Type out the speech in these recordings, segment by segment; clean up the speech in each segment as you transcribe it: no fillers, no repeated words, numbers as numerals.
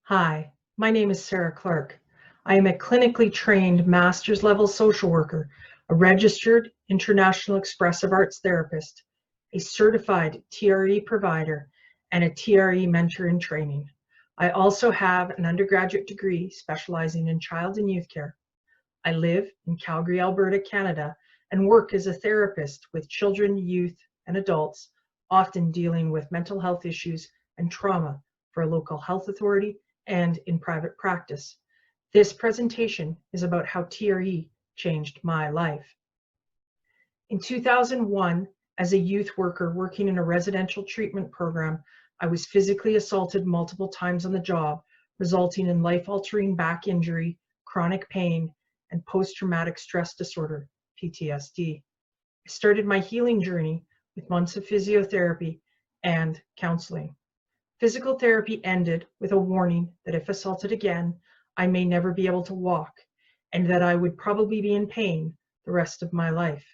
Hi, my name is Sarah Clark. I am a clinically trained master's level social worker, a registered international expressive arts therapist, a certified TRE provider, and a TRE mentor in training. I also have an undergraduate degree specializing in child and youth care. I live in Calgary, Alberta, Canada, and work as a therapist with children, youth, and adults, often dealing with mental health issues and trauma for a local health authority and in private practice. This presentation is about how TRE changed my life. In 2001, as a youth worker working in a residential treatment program, I was physically assaulted multiple times on the job, resulting in life-altering back injury, chronic pain, and post-traumatic stress disorder, PTSD. I started my healing journey with months of physiotherapy and counseling. Physical therapy ended with a warning that if assaulted again, I may never be able to walk, and that I would probably be in pain the rest of my life.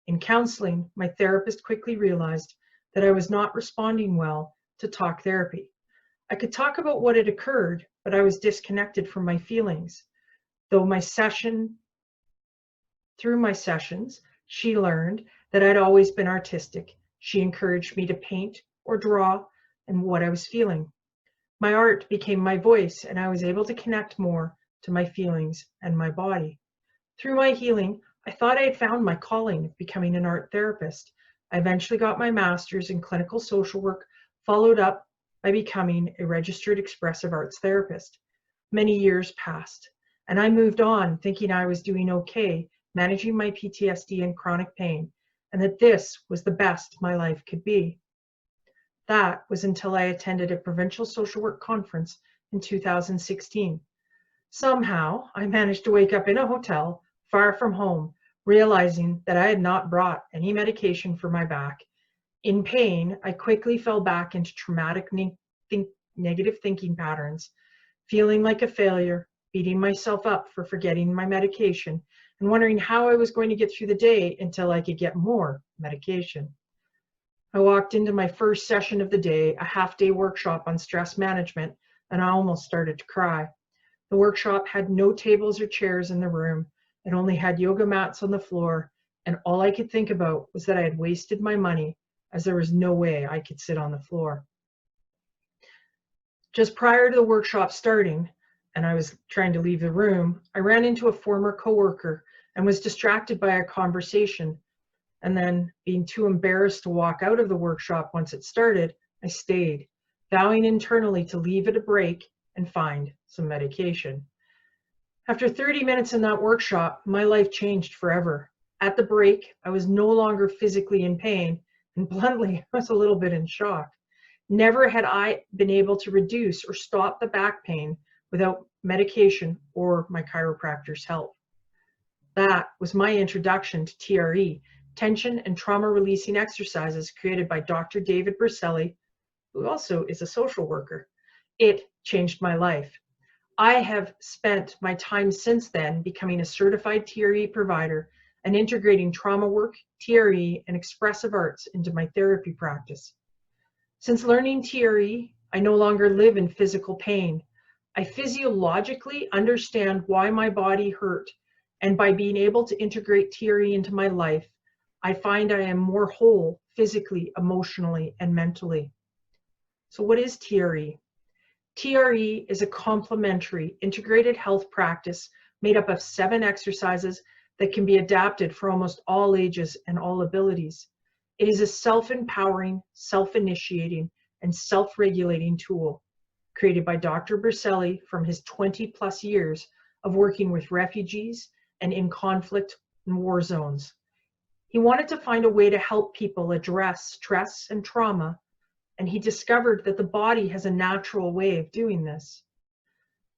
In counseling, my therapist quickly realized that I was not responding well to talk therapy. I could talk about what had occurred, but I was disconnected from my feelings. Through my sessions, she learned that I'd always been artistic. She encouraged me to paint or draw and what I was feeling. My art became my voice, and I was able to connect more to my feelings and my body. Through my healing, I thought I had found my calling of becoming an art therapist. I eventually got my master's in clinical social work, followed up by becoming a registered expressive arts therapist. Many years passed, and I moved on thinking I was doing okay, managing my PTSD and chronic pain, and that this was the best my life could be. That was until I attended a provincial social work conference in 2016. Somehow, I managed to wake up in a hotel far from home, realizing that I had not brought any medication for my back. In pain, I quickly fell back into traumatic negative thinking patterns, feeling like a failure, beating myself up for forgetting my medication, and wondering how I was going to get through the day until I could get more medication. I walked into my first session of the day, a half-day workshop on stress management, and I almost started to cry. The workshop had no tables or chairs in the room. It only had yoga mats on the floor, and all I could think about was that I had wasted my money, as there was no way I could sit on the floor. Just prior to the workshop starting, and I was trying to leave the room, I ran into a former coworker and was distracted by a conversation. And then, being too embarrassed to walk out of the workshop once it started, I stayed, vowing internally to leave at a break and find some medication. After 30 minutes in that workshop, my life changed forever. At the break, I was no longer physically in pain, and bluntly, I was a little bit in shock. Never had I been able to reduce or stop the back pain without medication or my chiropractor's help. That was my introduction to TRE, tension and trauma releasing exercises created by Dr. David Berselli, who also is a social worker. It changed my life. I have spent my time since then becoming a certified TRE provider and integrating trauma work, TRE, and expressive arts into my therapy practice. Since learning TRE, I no longer live in physical pain. I physiologically understand why my body hurt, and by being able to integrate TRE into my life, I find I am more whole physically, emotionally, and mentally. So what is TRE? TRE is a complementary integrated health practice made up of 7 exercises that can be adapted for almost all ages and all abilities. It is a self-empowering, self-initiating, and self-regulating tool created by Dr. Berselli from his 20+ years of working with refugees and in conflict and war zones. He wanted to find a way to help people address stress and trauma, and he discovered that the body has a natural way of doing this.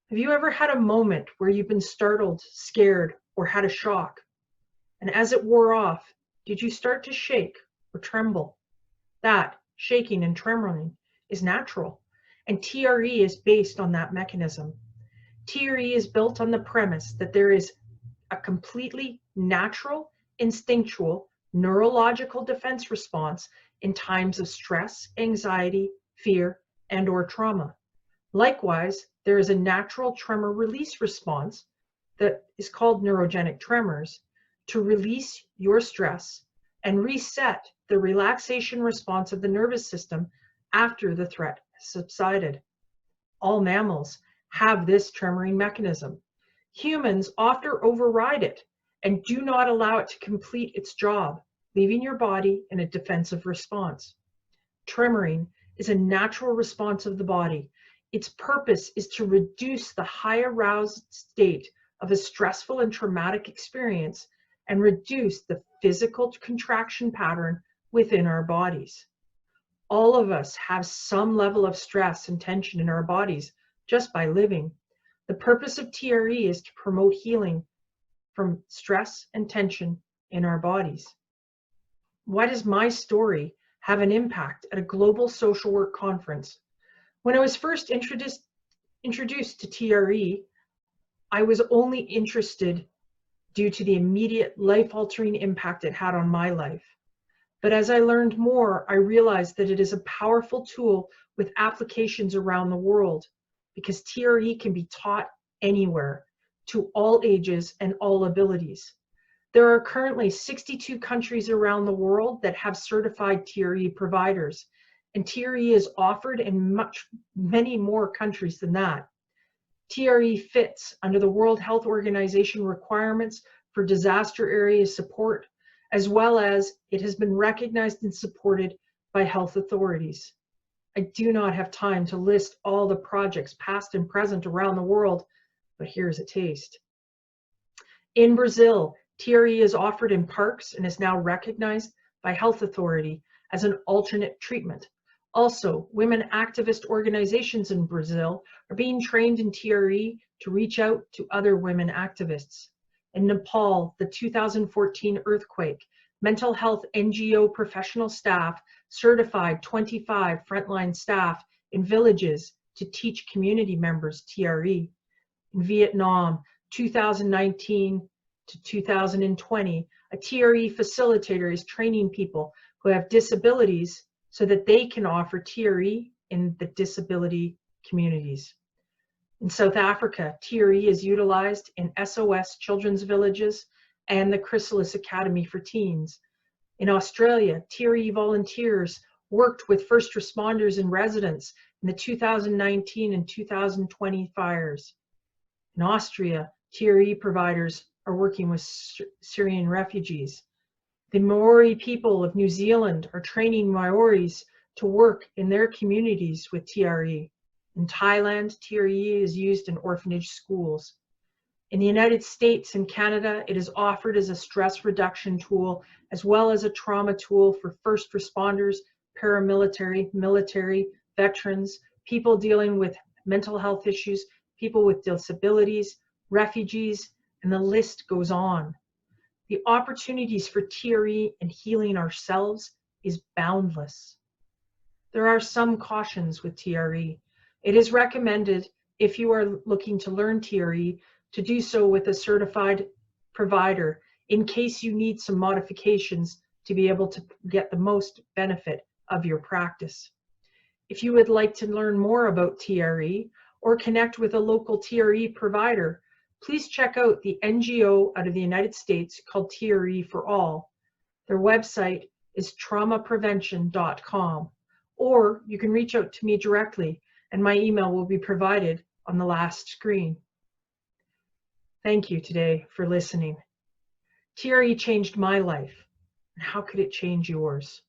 Have you ever had a moment where you've been startled, scared, or had a shock? And as it wore off, did you start to shake or tremble? That, shaking and tremoring, is natural, and TRE is based on that mechanism. TRE is built on the premise that there is a completely natural, instinctual, neurological defense response in times of stress, anxiety, fear, and/or trauma. Likewise, there is a natural tremor release response that is called neurogenic tremors to release your stress and reset the relaxation response of the nervous system after the threat has subsided. All mammals have this tremoring mechanism. Humans often override it and do not allow it to complete its job, leaving your body in a defensive response. Tremoring is a natural response of the body. Its purpose is to reduce the high aroused state of a stressful and traumatic experience and reduce the physical contraction pattern within our bodies. All of us have some level of stress and tension in our bodies just by living. The purpose of TRE is to promote healing from stress and tension in our bodies. Why does my story have an impact at a global social work conference? When I was first introduced to TRE, I was only interested due to the immediate life-altering impact it had on my life. But as I learned more, I realized that it is a powerful tool with applications around the world, because TRE can be taught anywhere, to all ages and all abilities. There are currently 62 countries around the world that have certified TRE providers, and TRE is offered in many more countries than that. TRE fits under the World Health Organization requirements for disaster area support, as well as it has been recognized and supported by health authorities. I do not have time to list all the projects past and present around the world, but here's a taste. In Brazil, TRE is offered in parks and is now recognized by health authority as an alternate treatment. Also, women activist organizations in Brazil are being trained in TRE to reach out to other women activists. In Nepal, the 2014 earthquake, mental health NGO professional staff certified 25 frontline staff in villages to teach community members TRE. In Vietnam, 2019 to 2020, a TRE facilitator is training people who have disabilities so that they can offer TRE in the disability communities. In South Africa, TRE is utilized in SOS Children's Villages and the Chrysalis Academy for Teens. In Australia, TRE volunteers worked with first responders and residents in the 2019 and 2020 fires. In Austria, TRE providers are working with Syrian refugees. The Maori people of New Zealand are training Maoris to work in their communities with TRE. In Thailand, TRE is used in orphanage schools. In the United States and Canada, it is offered as a stress reduction tool, as well as a trauma tool for first responders, paramilitary, military, veterans, people dealing with mental health issues, people with disabilities, refugees, and the list goes on. The opportunities for TRE and healing ourselves is boundless. There are some cautions with TRE. It is recommended, if you are looking to learn TRE, to do so with a certified provider in case you need some modifications to be able to get the most benefit of your practice. If you would like to learn more about TRE or connect with a local TRE provider, please check out the NGO out of the United States called TRE for All. Their website is traumaprevention.com, or you can reach out to me directly, and my email will be provided on the last screen. Thank you today for listening. TRE changed my life, and how could it change yours?